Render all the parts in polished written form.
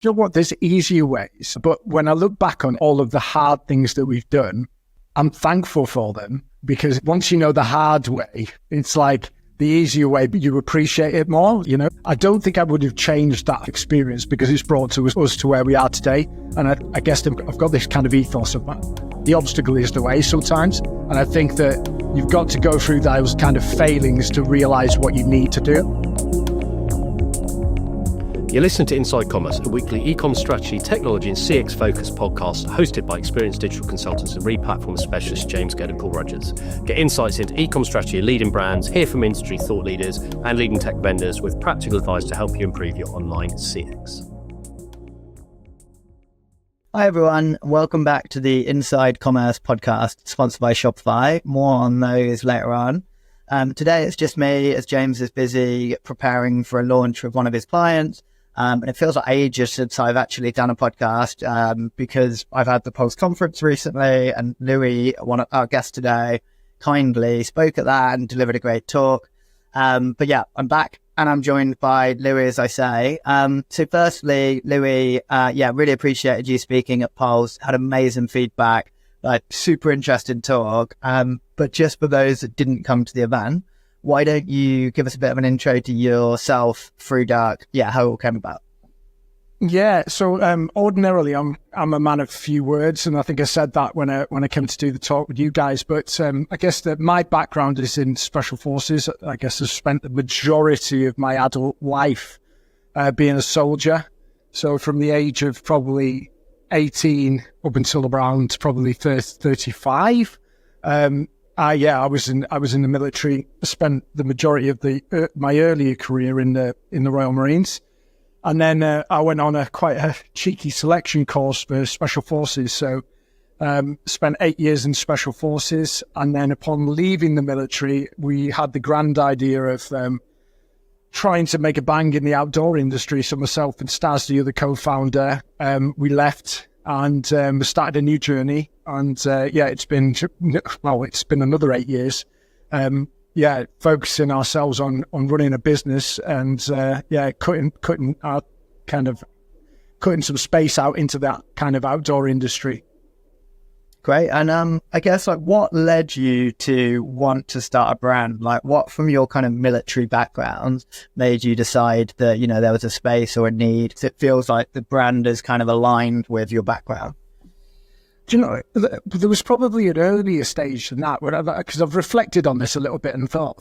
you know what, there's easier ways. But when I look back on all of the hard things that we've done, I'm thankful for them, because once you know the hard way, it's like the easier way, but you appreciate it more, you know? I don't think I would have changed that experience, because it's brought us to where we are today. And I guess I've got this kind of ethos of the obstacle is the way sometimes. And I think that you've got to go through those kind of failings to realize what you need to do. You're listening to Inside Commerce, a weekly e-com strategy, technology and CX focused podcast hosted by experienced digital consultants and re-platform specialists James Gedd and Paul Rogers. Get insights into e-com strategy of leading brands, hear from industry thought leaders and leading tech vendors with practical advice to help you improve your online CX. Hi everyone, welcome back to the Inside Commerce podcast sponsored by Shopify. More on those later on. Today it's just me, as James is busy preparing for a launch with one of his clients. And it feels like ages since I've actually done a podcast because I've had the Pulse conference recently, and Louis, one of our guests today, kindly spoke at that and delivered a great talk. But yeah, I'm back and I'm joined by Louis, as I say. So firstly, Louis, really appreciated you speaking at Pulse, had amazing feedback, like super interesting talk. But just for those that didn't come to the event, why don't you give us a bit of an intro to yourself, ThruDark, how it all came about? Yeah, so ordinarily I'm a man of few words, and I think I said that when I came to do the talk with you guys. But I guess that my background is in special forces. I guess I've spent the majority of my adult life being a soldier. So from the age of probably 18 up until around probably 35. I was in the military. I spent the majority of my earlier career in the Royal Marines, and then I went on quite a cheeky selection course for Special Forces. So spent 8 years in Special Forces, and then upon leaving the military, we had the grand idea of trying to make a bang in the outdoor industry. So myself and Staz, the other co-founder, we left and started a new journey. And it's been another 8 years. Focusing ourselves on running a business and cutting some space out into that kind of outdoor industry. Great. And I guess what led you to want to start a brand? Like what from your kind of military background made you decide that, there was a space or a need? It feels like the brand is kind of aligned with your background. Do you know, there was probably an earlier stage than that, because I've reflected on this a little bit and thought,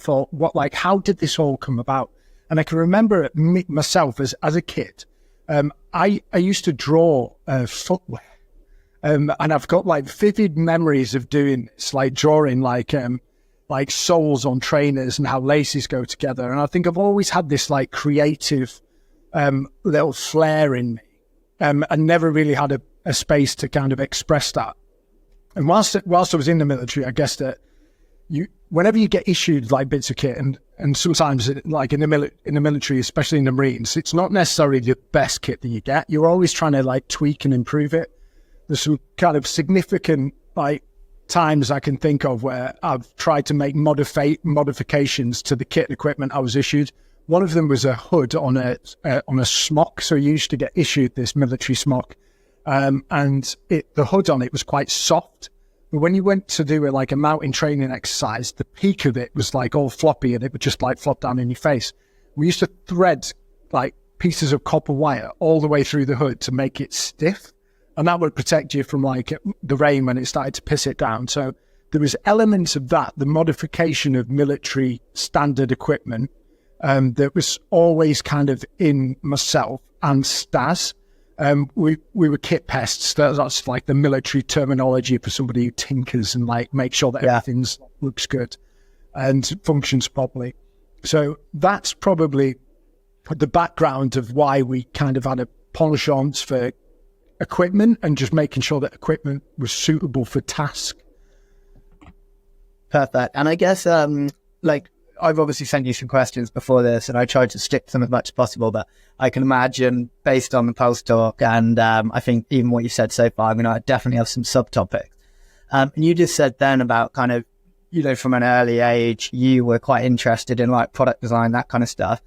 how did this all come about? And I can remember myself as a kid, I used to draw footwear, and I've got vivid memories of doing this, drawing soles on trainers and how laces go together. And I think I've always had this creative little flair in me, and never really had a space to kind of express that. And whilst I was in the military, I guess that whenever you get issued bits of kit, and sometimes in the military, especially in the Marines, it's not necessarily the best kit that you get. You're always trying to tweak and improve it. There's some kind of significant times I can think of where I've tried to make modifications to the kit and equipment I was issued. One of them was a hood on a smock. So you used to get issued this military smock. And the hood on it was quite soft. But when you went to do a mountain training exercise, the peak of it was all floppy, and it would just flop down in your face. We used to thread pieces of copper wire all the way through the hood to make it stiff. And that would protect you from the rain when it started to piss it down. So there was elements of that, the modification of military standard equipment, that was always kind of in myself and Staz. We were kit pests. That's the military terminology for somebody who tinkers and make sure that everything looks good and functions properly. So that's probably the background of why we kind of had a penchant for equipment and just making sure that equipment was suitable for task. Perfect. And I guess I've obviously sent you some questions before this, and I tried to stick to them as much as possible, but I can imagine based on the Pulse talk and I think even what you said so far, I definitely have some subtopics. And you just said then about kind of, from an early age, you were quite interested in product design, that kind of stuff.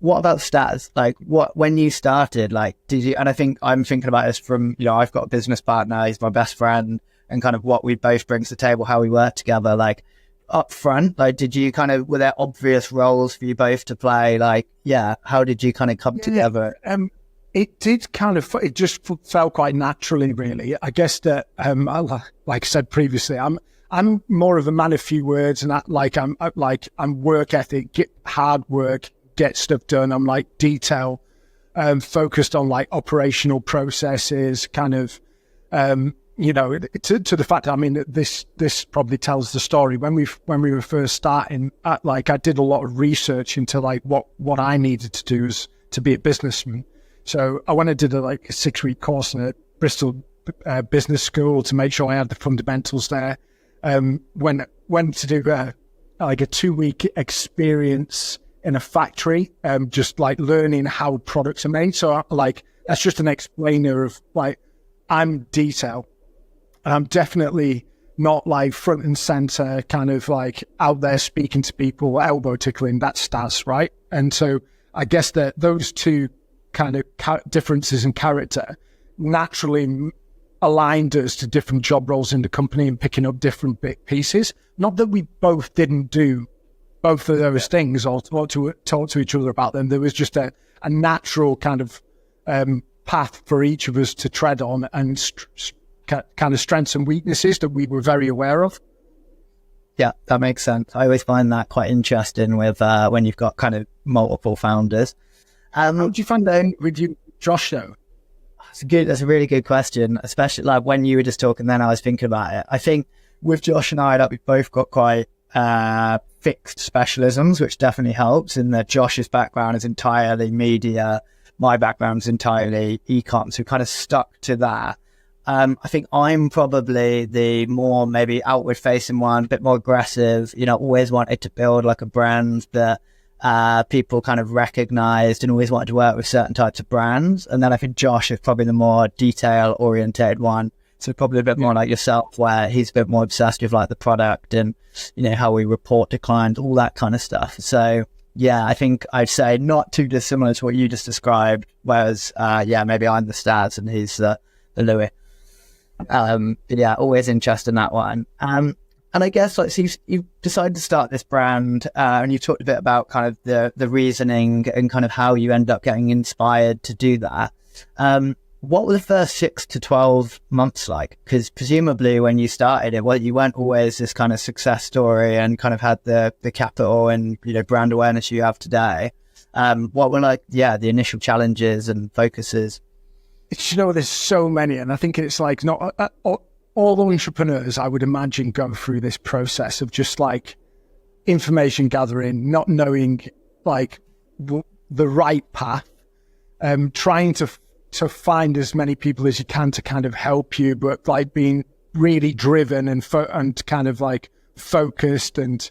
what about stats? Like when you started, like, did you, and I think I'm thinking about this from, I've got a business partner, he's my best friend, and kind of what we both bring to the table, how we work together, like up front, like, did you kind of, were there obvious roles for you both to play? Like, how did you kind of come together? It did kind of, it just felt quite naturally, really. I guess that, like I said previously, I'm more of a man of few words, and I'm work ethic, get hard work, get stuff done. I'm like detail, focused on like operational processes, kind of, to the fact that, I mean, this probably tells the story. When we were first starting, I did a lot of research into like what I needed to do to be a businessman. So I went and did a 6-week course in a Bristol business school to make sure I had the fundamentals there. Went to do a 2-week experience in a factory, just like learning how products are made. So that's just an explainer of like, I'm detail. And I'm definitely not like front and center, kind of like out there speaking to people, elbow tickling, that's stats, right? And so I guess that those two kind of differences in character naturally aligned us to different job roles in the company and picking up different bit pieces. Not that we both didn't do both of those things or talk to each other about them. There was just a natural kind of path for each of us to tread on, and kind of strengths and weaknesses that we were very aware of. Yeah, that makes sense. I always find that quite interesting with when you've got kind of multiple founders. How did you find that with you, Josh, though? That's a really good question, especially like when you were just talking then I was thinking about it. I think with Josh and I, that we've both got quite fixed specialisms, which definitely helps in that Josh's background is entirely media, my background is entirely e-com, so kind of stuck to that. I think I'm probably the more maybe outward facing one, a bit more aggressive, always wanted to build like a brand that people kind of recognized and always wanted to work with certain types of brands. And then I think Josh is probably the more detail oriented one. So probably a bit more like yourself, where he's a bit more obsessed with like the product and, how we report to clients, all that kind of stuff. So yeah, I think I'd say not too dissimilar to what you just described. Whereas, maybe I'm the stats and he's the Louis. Always interested in that one. And I guess so you've decided to start this brand, and you've talked a bit about kind of the reasoning and kind of how you end up getting inspired to do that. What were the first 6 to 12 months like? Because presumably when you started it, you weren't always this kind of success story and kind of had the capital and, brand awareness you have today. What were the initial challenges and focuses? There's so many, and I think it's like not all entrepreneurs, I would imagine, go through this process of just like information gathering, not knowing like the right path, trying to find as many people as you can to kind of help you, but like being really driven and kind of like focused, and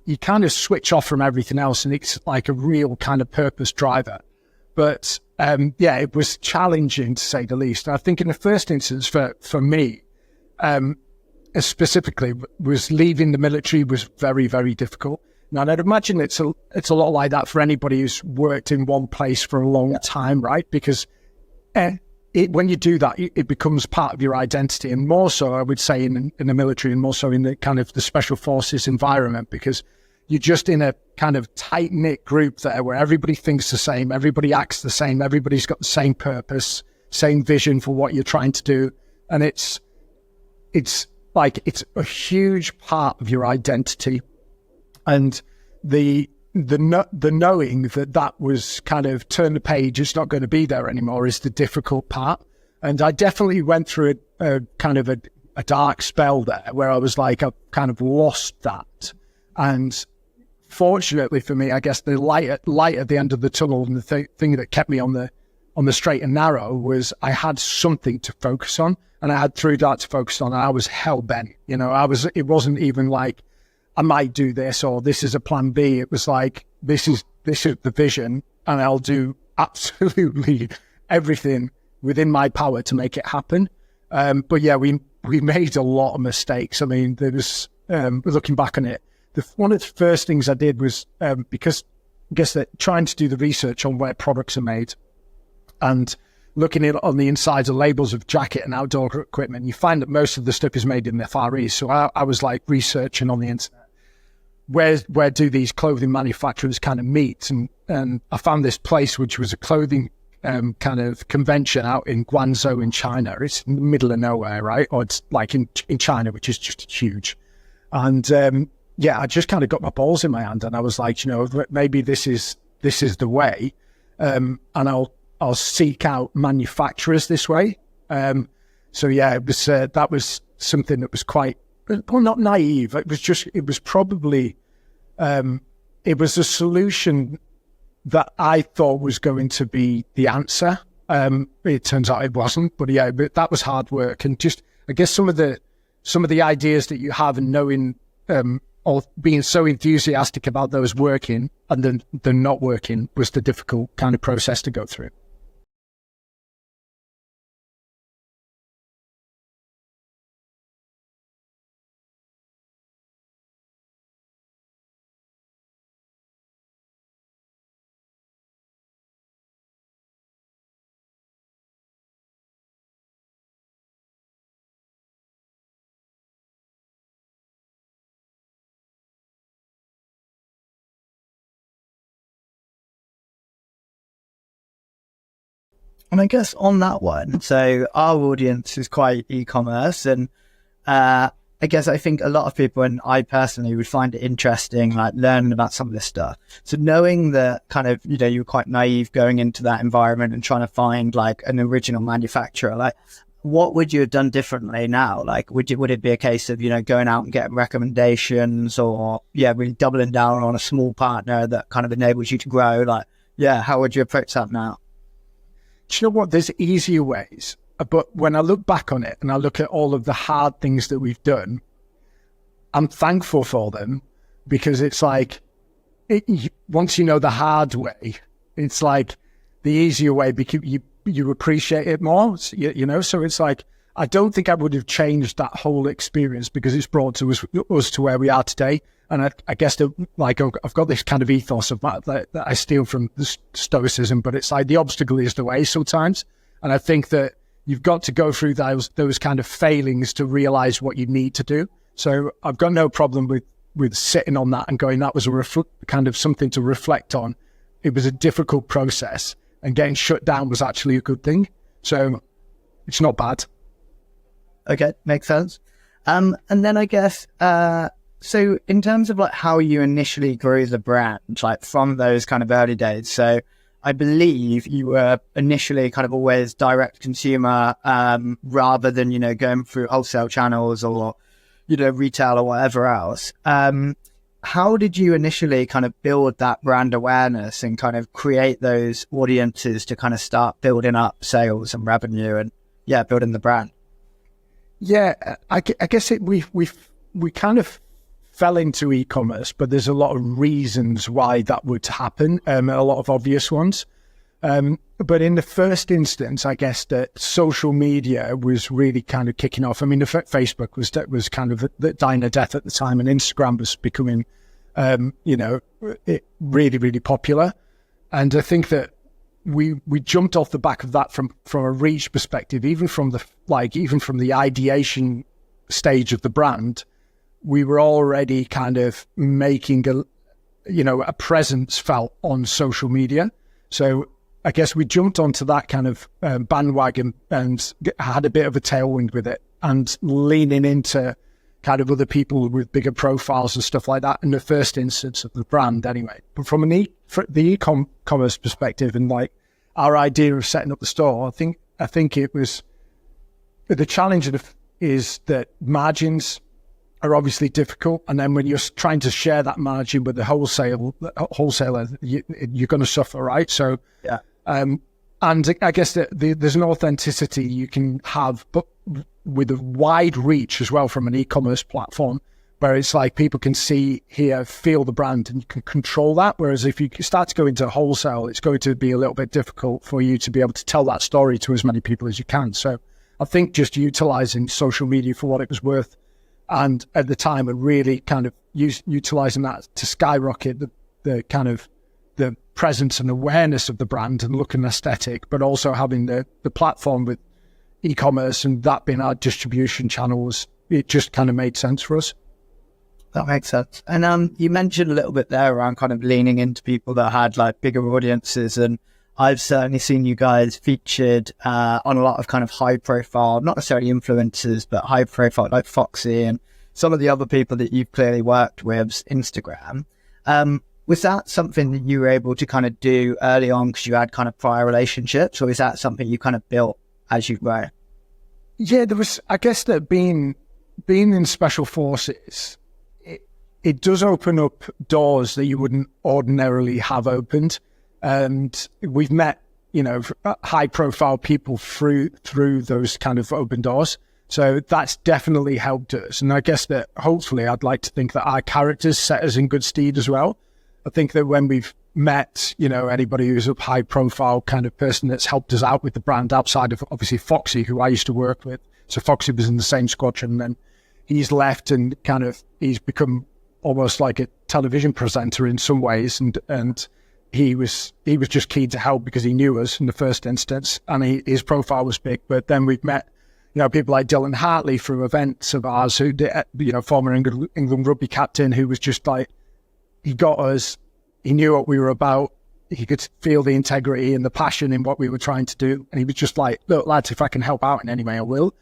you kind of switch off from everything else, and it's like a real kind of purpose driver. But it was challenging to say the least. I think in the first instance for me, specifically, was leaving the military was very, very difficult. Now, I'd imagine it's a lot like that for anybody who's worked in one place for a long time, right? Because when you do that, it becomes part of your identity, and more so, I would say, in the military, and more so in the kind of the special forces environment, because you're just in a kind of tight-knit group there where everybody thinks the same, everybody acts the same, everybody's got the same purpose, same vision for what you're trying to do, and it's a huge part of your identity. And the knowing that was kind of turn the page, it's not going to be there anymore, is the difficult part. And I definitely went through a kind of a dark spell there where I was like, I kind of lost that. And fortunately for me, I guess the light at the end of the tunnel, and the thing that kept me on the straight and narrow, was I had something to focus on, and I had ThruDark to focus on. And I was hell bent. It wasn't even like I might do this or this is a plan B. It was like, this is the vision, and I'll do absolutely everything within my power to make it happen. But yeah, we made a lot of mistakes. I mean, there was looking back on it, one of the first things I did was because guess that trying to do the research on where products are made and looking at on the insides of labels of jacket and outdoor equipment, you find that most of the stuff is made in the Far East. So I was like researching on the internet, where do these clothing manufacturers kind of meet? And I found this place, which was a clothing kind of convention out in Guangzhou in China. It's in the middle of nowhere, right? Or it's like in China, which is just huge. And I just kind of got my balls in my hand, and I was like, maybe this is the way, and I'll seek out manufacturers this way. It was that was something that was quite, well, not naive. It was probably it was a solution that I thought was going to be the answer. It turns out it wasn't, but that was hard work, and just I guess some of the ideas that you have and knowing or being so enthusiastic about those working and then they're not working was the difficult kind of process to go through. And I guess on that one, so our audience is quite e-commerce, and I guess I think a lot of people, and I personally would find it interesting, like learning about some of this stuff. So knowing that kind of, you were quite naive going into that environment and trying to find like an original manufacturer, like what would you have done differently now? Like, would it be a case of, going out and getting recommendations, or really doubling down on a small partner that kind of enables you to grow? Like, how would you approach that now? Do you know what? There's easier ways. But when I look back on it and I look at all of the hard things that we've done, I'm thankful for them, because it's like, once you know the hard way, it's like the easier way, because you appreciate it more, So it's like, I don't think I would have changed that whole experience, because it's brought us to where we are today. And I guess that, like, I've got this kind of ethos of that I steal from the Stoicism, but it's like the obstacle is the way sometimes. And I think that you've got to go through those kind of failings to realize what you need to do. So I've got no problem with sitting on that and going, that was kind of something to reflect on. It was a difficult process, and getting shut down was actually a good thing. So it's not bad. Okay, makes sense. And then I guess, so in terms of like how you initially grew the brand, like from those kind of early days, so I believe you were initially kind of always direct consumer, rather than, going through wholesale channels or, retail or whatever else. How did you initially kind of build that brand awareness and kind of create those audiences to kind of start building up sales and revenue and building the brand? I guess we kind of fell into e-commerce, but there's a lot of reasons why that would happen, a lot of obvious ones. But in the first instance, I guess that social media was really kind of kicking off. I mean, Facebook was kind of dying a death at the time, and Instagram was becoming, really, really popular. And I think that we jumped off the back of that from a reach perspective, even from the ideation stage of the brand. We were already kind of making a presence felt on social media. So I guess we jumped onto that kind of bandwagon and had a bit of a tailwind with it, and leaning into kind of other people with bigger profiles and stuff like that in the first instance of the brand anyway. But from the e-commerce perspective, and like our idea of setting up the store, I think it was the challenge is that margins are obviously difficult, and then when you're trying to share that margin with the wholesaler, you're going to suffer, right? So, and I guess that there's an authenticity you can have, but with a wide reach as well from an e-commerce platform, where it's like people can see, hear, feel the brand, and you can control that. Whereas if you start to go into wholesale, it's going to be a little bit difficult for you to be able to tell that story to as many people as you can. So I think just utilizing social media for what it was worth, and at the time, and really kind of utilizing that to skyrocket the the presence and awareness of the brand and looking aesthetic, but also having the platform with e-commerce and that being our distribution channels, it just kind of made sense for us. That makes sense. And you mentioned a little bit there around kind of leaning into people that had like bigger audiences, and I've certainly seen you guys featured on a lot of kind of high profile, not necessarily influencers, but high profile like Foxy and some of the other people that you've clearly worked with, Instagram. Was that something that you were able to kind of do early on because you had kind of prior relationships, or is that something you kind of built as you grow? Yeah, there was, I guess that being in special forces, it does open up doors that you wouldn't ordinarily have opened. And we've met, high profile people through those kind of open doors. So that's definitely helped us. And I guess that hopefully I'd like to think that our characters set us in good stead as well. I think that when we've met, anybody who's a high profile kind of person that's helped us out with the brand outside of obviously Foxy, who I used to work with. So Foxy was in the same squadron, and then he's left and kind of, he's become almost like a television presenter in some ways. And he was just keen to help because he knew us in the first instance, and his profile was big. But then we've met, people like Dylan Hartley through events of ours who did, former England rugby captain, who was just like, he got us, he knew what we were about. He could feel the integrity and the passion in what we were trying to do. And he was just like, look, lads, if I can help out in any way, I will.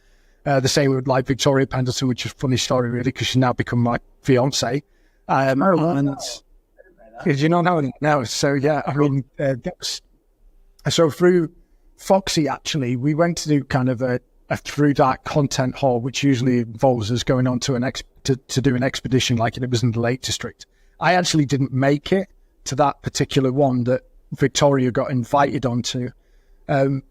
The same with like Victoria Pendleton, which is a funny story really, because she's now become my fiance. Did you not know now? So yeah, I mean, so through Foxy, actually, we went to do kind of a ThruDark content haul, which usually involves us going on to to do an expedition like it was in the Lake District. I actually didn't make it to that particular one that Victoria got invited onto.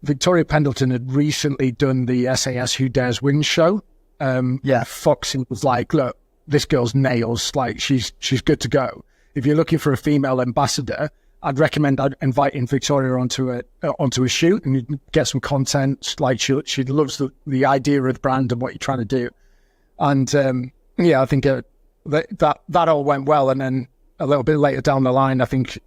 Victoria Pendleton had recently done the SAS Who Dares Win show. Foxy was like, look, this girl's nails, like she's good to go. If you're looking for a female ambassador, I'd recommend inviting Victoria onto a shoot, and you get some content. Like she loves the idea of the brand and what you're trying to do. And I think that all went well. And then a little bit later down the line, I think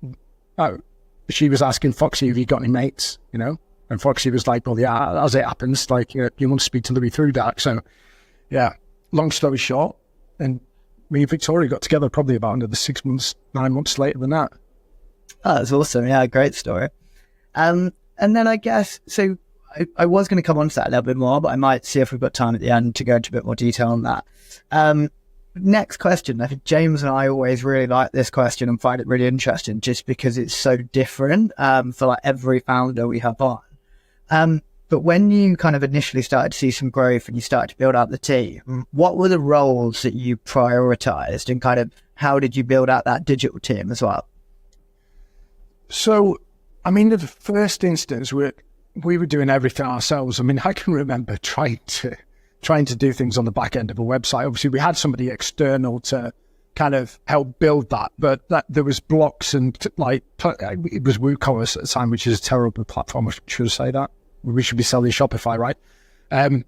she was asking Foxy, have you got any mates, And Foxy was like, well, yeah, as it happens, like you want to speak to Louis ThruDark. So yeah, long story short, and me and Victoria got together probably about another 9 months later than that. Oh, that's awesome. Yeah, great story. And then I guess, so I was going to come on to that a little bit more, but I might see if we've got time at the end to go into a bit more detail on that. Next question. I think James and I always really like this question and find it really interesting just because it's so different for like every founder we have on. But when you kind of initially started to see some growth and you started to build out the team, what were the roles that you prioritized, and kind of how did you build out that digital team as well? So, I mean, in the first instance, we were doing everything ourselves. I mean, I can remember trying to do things on the back end of a website. Obviously, we had somebody external to kind of help build that, but there was blocks and like, it was WooCommerce at the time, which is a terrible platform. I should say that. We should be selling Shopify, right? It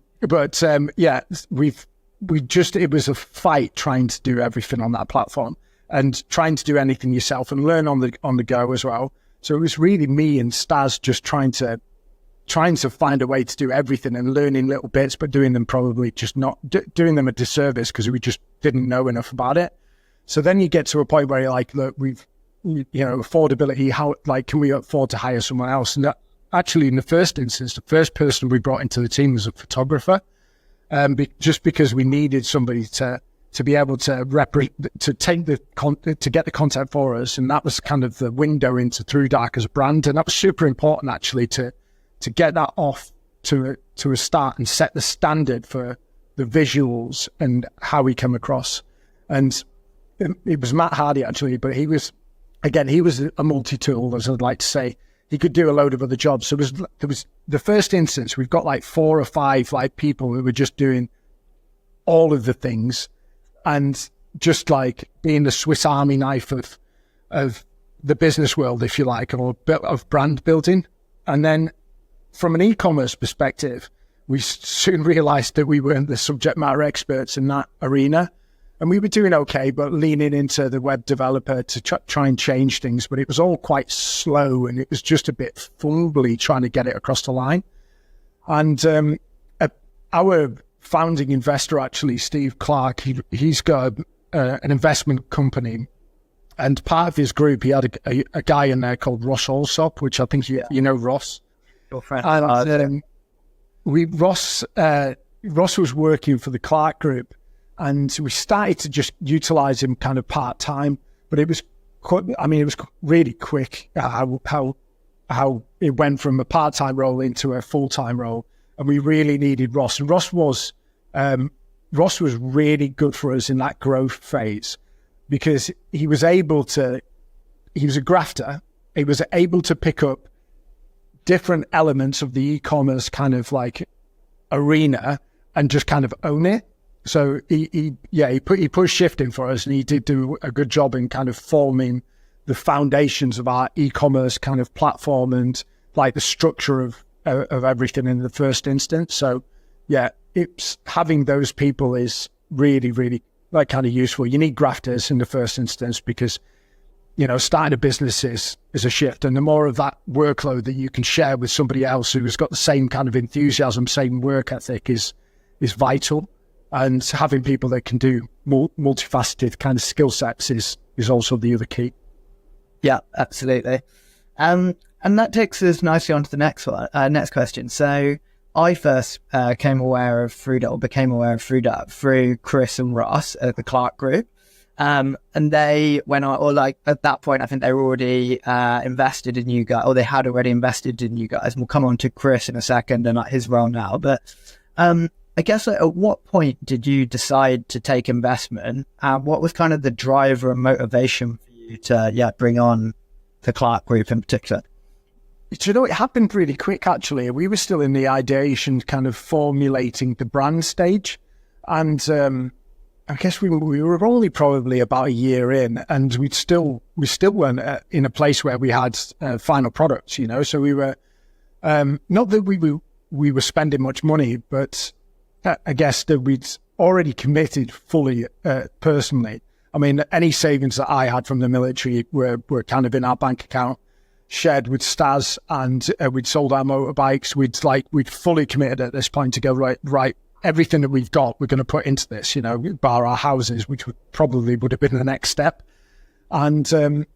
was a fight trying to do everything on that platform and trying to do anything yourself and learn on the go as well. So it was really me and Stas just trying to find a way to do everything and learning little bits, but doing them probably just not doing them a disservice because we just didn't know enough about it. So then you get to a point where you're like, look, we've, affordability, how, like, can we afford to hire someone else? And actually, in the first instance, the first person we brought into the team was a photographer, just because we needed somebody to be able to take to get the content for us, and that was kind of the window into ThruDark as a brand, and that was super important actually to get that off to a start and set the standard for the visuals and how we come across. And it was Matt Hardy actually, but he was a multi-tool, as I'd like to say. He could do a load of other jobs. So there was the first instance, we've got like 4 or 5 like people who were just doing all of the things and just like being the Swiss Army knife of the business world, if you like, or of brand building. And then from an e-commerce perspective, we soon realized that we weren't the subject matter experts in that arena. And we were doing okay, but leaning into the web developer to try and change things. But it was all quite slow, and it was just a bit fumbly trying to get it across the line. And our founding investor, actually, Steve Clark, he's got an investment company. And part of his group, he had a guy in there called Ross Allsop, which I think you know Ross. Your friend. And Ross was working for the Clark Group, and we started to just utilize him kind of part time. But it was really quick how it went from a part time role into a full time role, and we really needed Ross. And Ross was really good for us in that growth phase, because he was a grafter. He was able to pick up different elements of the e-commerce kind of like arena and just kind of own it. So he pushed shifting for us, and he did do a good job in kind of forming the foundations of our e-commerce kind of platform and like the structure of everything in the first instance. So yeah, it's having those people is really, really like kind of useful. You need grafters in the first instance, because starting a business is a shift, and the more of that workload that you can share with somebody else who's got the same kind of enthusiasm, same work ethic is vital. And having people that can do multifaceted kind of skill sets is also the other key. Yeah, absolutely. And that takes us nicely on to the next question. So I first became aware of ThruDark through Chris and Ross at the Clark Group. And they went on, or like at that point, I think they were already invested in you guys, or they had already invested in you guys. And we'll come on to Chris in a second and his role now. But I guess at what point did you decide to take investment? What was kind of the driver and motivation for you to bring on the Clark Group in particular? It happened really quick, actually. We were still in the ideation, kind of formulating the brand stage. And I guess we were only probably about a year in, and we still weren't in a place where we had final products, So we were, not that we were spending much money, but I guess that we'd already committed fully personally. I mean, any savings that I had from the military were kind of in our bank account, shared with Stas, and we'd sold our motorbikes. We'd fully committed at this point to go, right, everything that we've got, we're going to put into this, bar our houses, which would have been the next step. And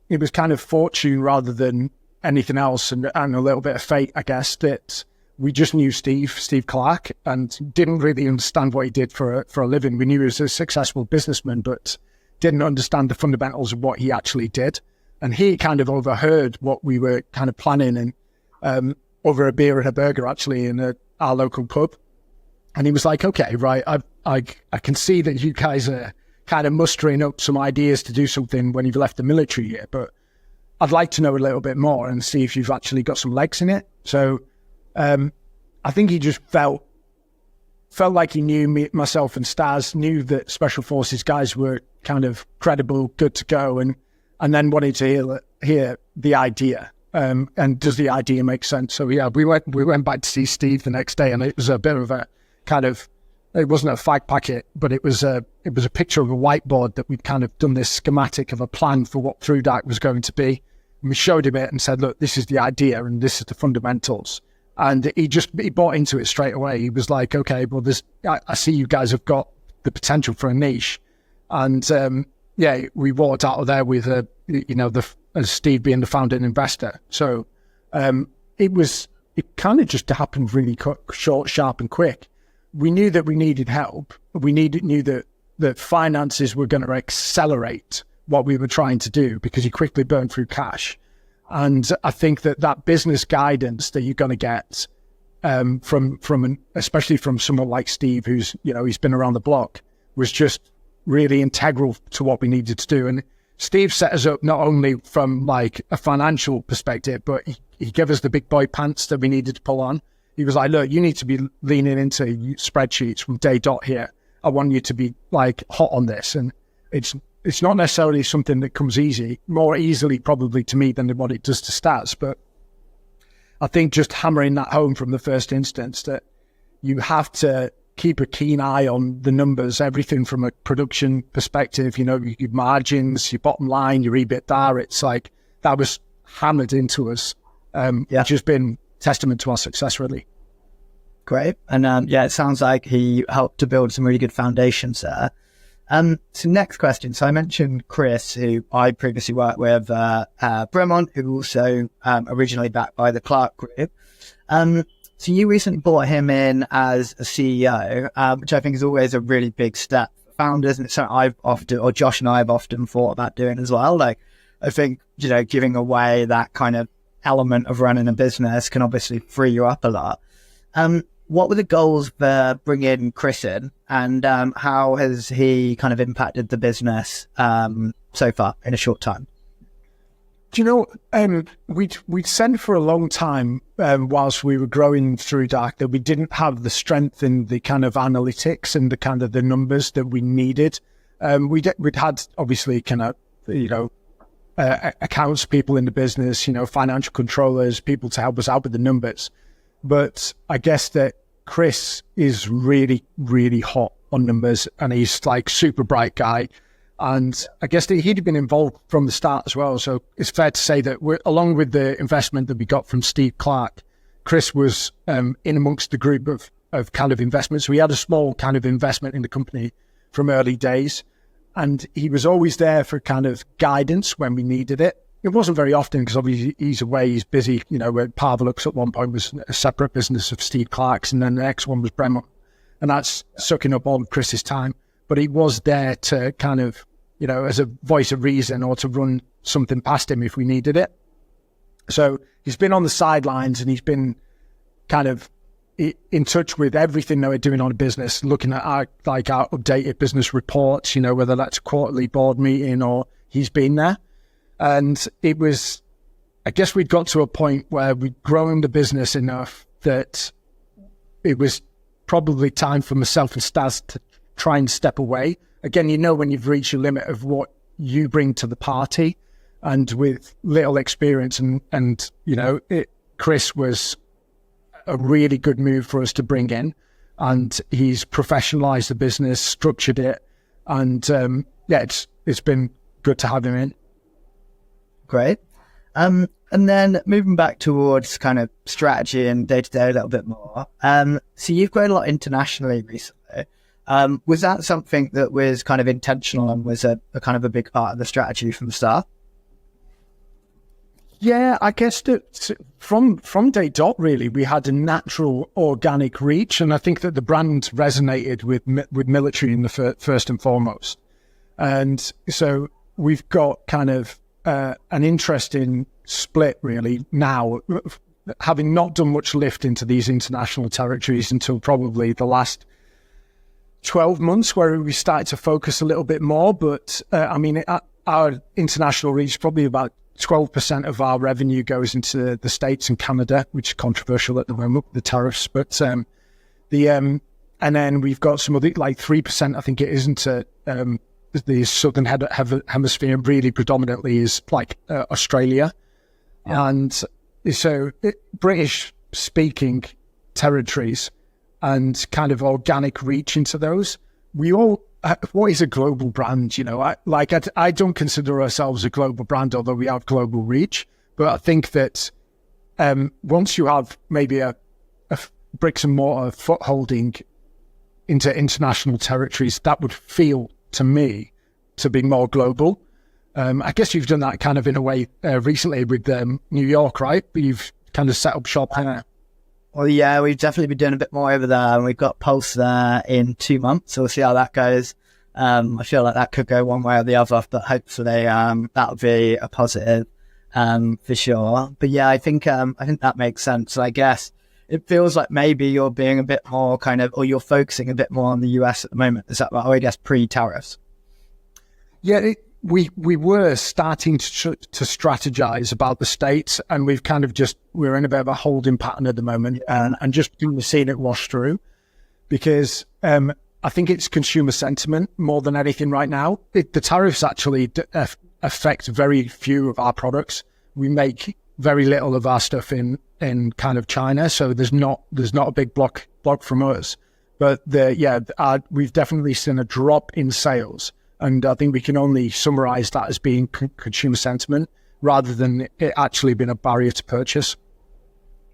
it was kind of fortune rather than anything else, and a little bit of fate, I guess, that we just knew Steve Clark, and didn't really understand what he did for a living. We knew he was a successful businessman, but didn't understand the fundamentals of what he actually did. And he kind of overheard what we were kind of planning, and over a beer and a burger, actually, in our local pub. And he was like, okay, right, I can see that you guys are kind of mustering up some ideas to do something when you've left the military here, but I'd like to know a little bit more and see if you've actually got some legs in it. So I think he just felt like he knew myself and Stas, knew that Special Forces guys were kind of credible, good to go, and then wanted to hear the idea. And does the idea make sense? So yeah, we went back to see Steve the next day, and it was a bit of a kind of, it wasn't a fag packet, but it was a picture of a whiteboard that we'd kind of done this schematic of a plan for what ThruDark was going to be. And we showed him it and said, look, this is the idea and this is the fundamentals. And he bought into it straight away. He was like, okay, well, I see you guys have got the potential for a niche. And we walked out of there with Steve being the founding investor. So it kind of just happened really short, sharp, and quick. We knew that we needed help. We knew that finances were going to accelerate what we were trying to do, because you quickly burn through cash. And I think that business guidance that you're going to get especially from someone like Steve, who's, he's been around the block, was just really integral to what we needed to do. And Steve set us up not only from like a financial perspective, but he gave us the big boy pants that we needed to pull on. He was like, look, you need to be leaning into spreadsheets from day dot here. I want you to be like hot on this. And it's not necessarily something that comes more easily probably to me than what it does to Stas. But I think just hammering that home from the first instance, that you have to keep a keen eye on the numbers, everything from a production perspective, your margins, your bottom line, your EBITDA. It's like that was hammered into us, which has been testament to our success, really. Great. And it sounds like he helped to build some really good foundations there. So next question. So I mentioned Chris, who I previously worked with, Bremont, who also originally backed by the Clark Group. So you recently brought him in as a CEO, which I think is always a really big step for founders. And it's something Josh and I have often thought about doing as well. Like, I think, giving away that kind of element of running a business can obviously free you up a lot. What were the goals for bringing Chris in, and how has he kind of impacted the business so far in a short time? Do you know, we'd said for a long time, whilst we were growing ThruDark, that we didn't have the strength in the kind of analytics and the kind of the numbers that we needed. We'd had obviously kind of, accounts people in the business, financial controllers, people to help us out with the numbers. But I guess that Chris is really, really hot on numbers, and he's like super bright guy. And I guess that he'd been involved from the start as well. So it's fair to say that along with the investment that we got from Steve Clark, Chris was in amongst the group of kind of investments. So he had a small kind of investment in the company from early days. And he was always there for kind of guidance when we needed it. It wasn't very often because obviously he's away, he's busy. Where Parvalux at one point was a separate business of Steve Clark's, and then the next one was Bremont. And that's sucking up all of Chris's time. But he was there to kind of, as a voice of reason or to run something past him if we needed it. So he's been on the sidelines, and he's been kind of in touch with everything that we're doing on a business, looking at our updated business reports, whether that's a quarterly board meeting or he's been there. And it was, I guess we'd got to a point where we'd grown the business enough that it was probably time for myself and Stas to try and step away. Again, when you've reached your limit of what you bring to the party, and with little experience and Chris was a really good move for us to bring in, and he's professionalized the business, structured it. And it's been good to have him in. Great. And then moving back towards kind of strategy and day-to-day a little bit more. So you've grown a lot internationally recently. Was that something that was kind of intentional and was a kind of a big part of the strategy from the start? Yeah, I guess that from day dot, really, we had a natural organic reach. And I think that the brand resonated with military in the first and foremost. And so we've got kind of an interesting split really now, having not done much lift into these international territories until probably the last 12 months, where we started to focus a little bit more. But our international reach, probably about 12% of our revenue goes into the States and Canada, which is controversial at the moment with the tariffs. But and then we've got some other, like 3%, I think it is, into the southern hemisphere, really predominantly is like Australia. Yeah. And so British speaking territories and kind of organic reach into those. We all, what is a global brand? I don't consider ourselves a global brand, although we have global reach. But I think that once you have maybe a bricks and mortar footholding into international territories, that would feel to me to be more global. I guess you've done that kind of in a way recently with New York, right? You've kind of set up shop there. Well, yeah, we've definitely been doing a bit more over there, and we've got Pulse there in 2 months, so we'll see how that goes. I feel like that could go one way or the other, but hopefully that'll be a positive for sure. But yeah, I think that makes sense. I guess it feels like maybe you're being a bit more kind of, or you're focusing a bit more on the US at the moment. Is that right? I guess pre-tariffs. Yeah, we were starting to strategize about the States, and we've kind of we're in a bit of a holding pattern at the moment, and just seeing it wash through, because I think it's consumer sentiment more than anything right now. The tariffs actually affect very few of our products. We make very little of our stuff in kind of China, so there's not a big block from us. But we've definitely seen a drop in sales. And I think we can only summarize that as being consumer sentiment rather than it actually being a barrier to purchase.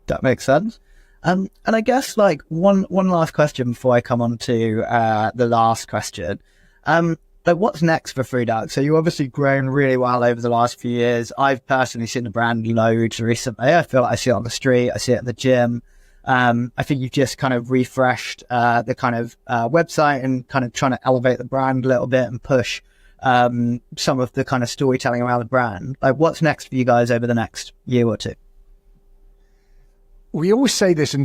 That makes sense. And I guess like one last question before I come on to the last question. Like what's next for ThruDark? So you've obviously grown really well over the last few years. I've personally seen the brand loads recently. I feel like I see it on the street. I see it at the gym. I think you've just kind of refreshed the kind of website and kind of trying to elevate the brand a little bit and push some of the kind of storytelling around the brand. Like what's next for you guys over the next year or two? We always say this in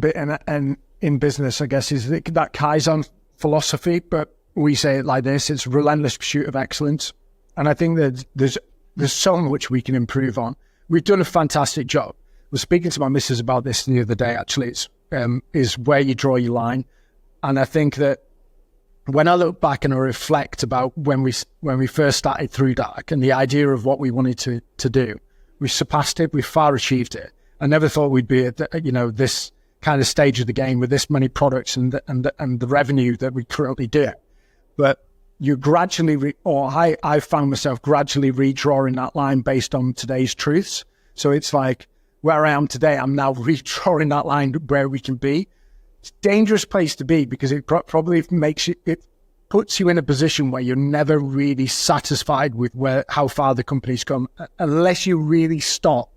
business, I guess, is that Kaizen philosophy, but we say it like this: it's relentless pursuit of excellence. And I think that there's so much we can improve on. We've done a fantastic job. I was speaking to my missus about this the other day, actually. It's is where you draw your line. And I think that when I look back and I reflect about when we first started ThruDark and the idea of what we wanted to do, we surpassed it, we far achieved it. I never thought we'd be at this kind of stage of the game with this many products and the revenue that we currently do. But you gradually, I found myself gradually redrawing that line based on today's truths. So it's like where I am today, I'm now redrawing that line where we can be. It's a dangerous place to be because it probably it puts you in a position where you're never really satisfied with how far the company's come unless you really stop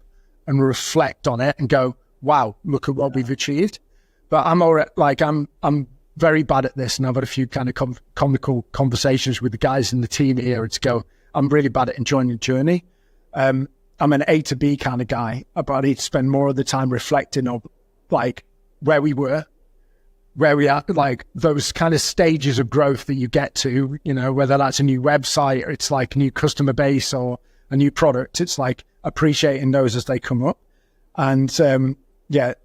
and reflect on it and go, wow, look at what we've achieved. But I'm very bad at this, and I've had a few kind of comical conversations with the guys in the team here to go, I'm really bad at enjoying the journey. I'm an A to B kind of guy, but I need to spend more of the time reflecting on like where we were, where we are, like those kind of stages of growth that you get to, whether that's a new website or it's like a new customer base or a new product. It's like appreciating those as they come up. And and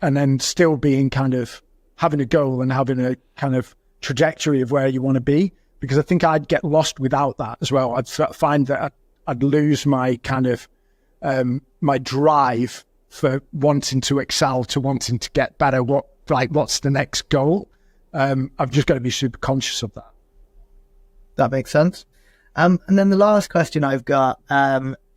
then still being kind of having a goal and having a kind of trajectory of where you want to be, because I think I'd get lost without that as well. I'd find that I'd lose my kind of my drive for wanting to excel, to wanting to get better. What's the next goal? I've just got to be super conscious of that. That makes sense. And then the last question I've got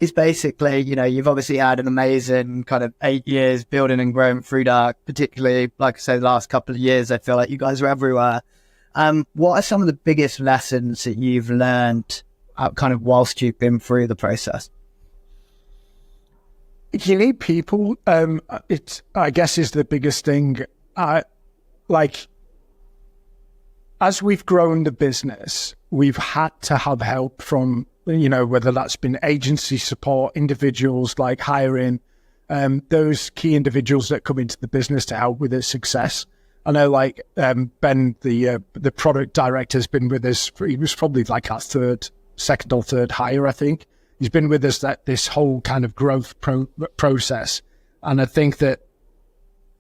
is basically, you've obviously had an amazing kind of 8 years building and growing ThruDark, particularly, like I say, the last couple of years, I feel like you guys are everywhere. What are some of the biggest lessons that you've learned kind of whilst you've been through the process? You need people. I guess is the biggest thing. As we've grown the business, we've had to have help from, whether that's been agency support, individuals like hiring, those key individuals that come into the business to help with its success. I know Ben, the product director, has been with us. He was probably like our second or third hire, I think. He's been with us this whole kind of growth process. And I think that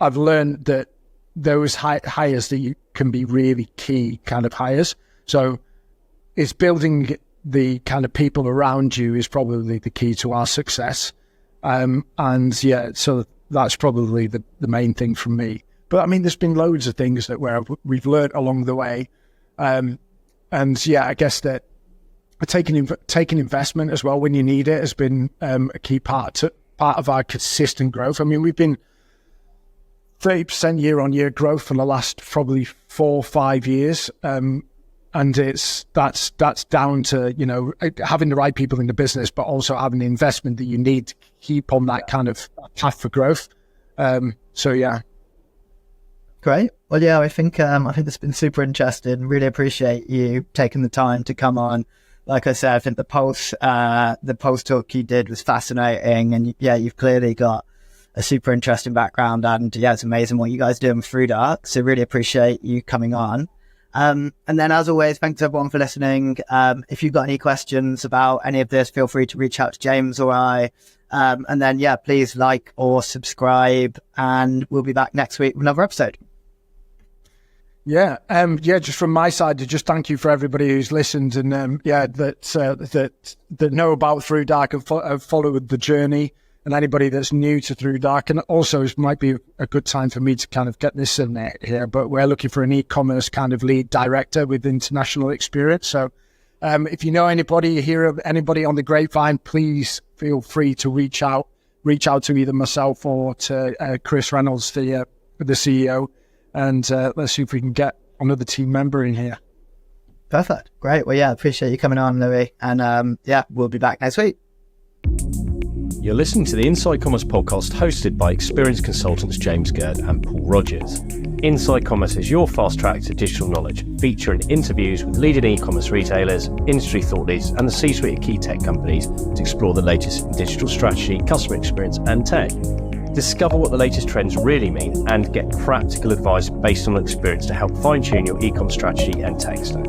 I've learned that those hires that you can be really key kind of hires. So it's building the kind of people around you is probably the key to our success. So that's probably the main thing from me. But I mean, there's been loads of things that we've learned along the way. I guess that taking investment as well when you need it has been a key part of our consistent growth. I mean, we've been 30% year-on-year growth for the last probably 4 or 5 years, and that's down to having the right people in the business, but also having the investment that you need to keep on that kind of path for growth. Great. Well, yeah, I think it's been super interesting. Really appreciate you taking the time to come on. Like I said, I think the Pulse talk you did was fascinating, and you've clearly got a super interesting background, and it's amazing what you guys do with ThruDark. So really appreciate you coming on. And then as always, thanks everyone for listening. If you've got any questions about any of this, feel free to reach out to James or I. And then, please like or subscribe, and we'll be back next week with another episode. Just from my side, to just thank you for everybody who's listened and that know about ThruDark and have followed the journey. and anybody that's new to ThruDark. And also, it might be a good time for me to kind of get this in there here, but we're looking for an e-commerce kind of lead director with international experience. So if you know anybody, you hear of anybody on the grapevine, please feel free to reach out to either myself or to Chris Reynolds, the CEO, and let's see if we can get another team member in here. Perfect. Great. Well, yeah, appreciate you coming on, Louis. And we'll be back next week. You're listening to the Inside Commerce podcast hosted by experienced consultants James Gerd and Paul Rogers. Inside Commerce is your fast track to digital knowledge, featuring interviews with leading e-commerce retailers, industry thought leaders, and the C-suite of key tech companies to explore the latest in digital strategy, customer experience, and tech. Discover what the latest trends really mean and get practical advice based on experience to help fine-tune your e-com strategy and tech stack.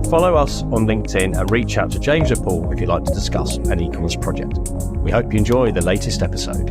Follow us on LinkedIn and reach out to James or Paul if you'd like to discuss an e-commerce project. We hope you enjoy the latest episode.